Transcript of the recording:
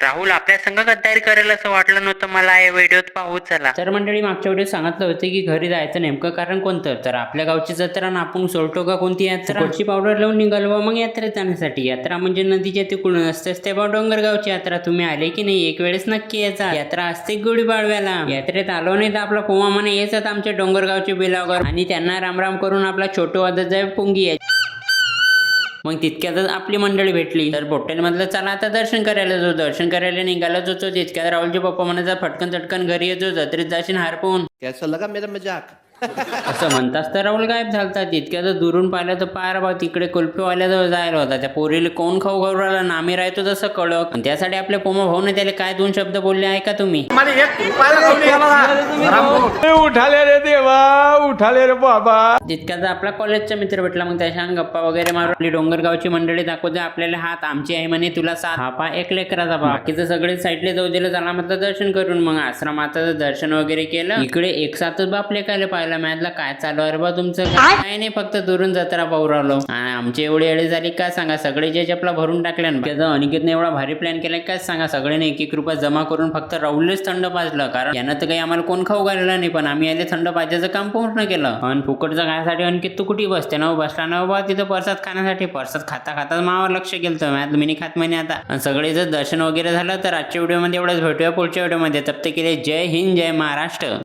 राहुल आपल्या संग गद्दारी करेल असं वाटलं नव्हतं मला या व्हिडिओत पाहू. चला तर मंडळी, मागच्या व्हिडिओ सांगितलं होतं की घरी जायचं नेमकं कारण कोणतं, तर आपल्या गावची जत्रा ना आपण सोडतो का कोणती यात्रा, फुकटची पावडर लावून निघालो मग यात्रेत जाण्यासाठी. यात्रा म्हणजे नदीच्या तिकडून असतेच ते डोंगरगावची यात्रा. तुम्ही आले की नाही एक वेळेस नक्की यायचा. यात्रा असते गुढीपाडव्याला. यात्रेत आलो नाही तर आपला पोमा म्हणे यायचात आमच्या डोंगरगावचे बिलावर आणि त्यांना रामराम करून आपला छोटो वादत जाय पुंगी यायची. मग तितक्यातच आपली मंडळी भेटली. तर हॉटेल मधलं चला आता दर्शन करायला जाऊ. दर्शन करायला निघालाच होतो तितक्यात राहुलचे पप्पा म्हणायचा फटकन चटकन घरी येतो, जत्रेत जाशील हारपून. कैसा लगा मेरा मजाक? असं म्हणताच तर राहुल गायब झालता. तितक्यात दूरून पाहिलं तर पार बा तिकडे कुल्फीवाल्याजवळ जायला होता. त्या पोरीला कोण खाऊ घालू राहिला नामी राहतो तसं कळक. आणि त्यासाठी आपल्या पोमा भाऊने त्याला काय 2 शब्द बोलले ऐका तुम्ही. उठाले रे देवा, उठाले रे बाबा. तितक्यात आपला कॉलेजचा मित्र भेटला. मग त्याच्या गप्पा वगैरे मारून आपली डोंगरगावची मंडळी दाखवते आपल्याला हात आमची आहे म्हणे तुला 7 हा पा 1 लेकराचा बा. बाकीचं सगळे साईडले जाऊ दिलं. चला म्हटलं दर्शन करून. मग आश्रमाचं दर्शन वगैरे केलं. इकडे एक साथच बाप लेकायला पाहिलं. मॅथला काय चालू आहे बा तुमचं? काय नाही, फक्त दुरून जत्रा पाहू राहिलो. आमची एवढी एवढी झाली काय सांगा. सगळे जे आपला भरून टाकल्या. त्याचा अनिकेतने एवढा भारी प्लॅन केलाय काय सांगा. सगळ्यांनी 1-1 रुपया जमा करून फक्त राहुललेच थंड पाजलं. कारण यानं तर काही आम्हाला कोण खाऊ घाललं नाही, पण आम्ही याला थंड पाजायचं काम पूर्ण केलं. आणि फुकटचं खाण्यासाठी अंकित तू कुठे बसते ना बसला ना बा तिथं प्रसाद खाण्यासाठी. प्रसाद खाता खाता मावर लक्ष गेलं. मॅथ मी खात म्हणे आता. आणि सगळे जर दर्शन वगैरे झालं तर आजच्या व्हिडिओमध्ये एवढंच. भेटूया पुढच्या व्हिडिओमध्ये. तब तक के लिए जय हिंद, जय महाराष्ट्र.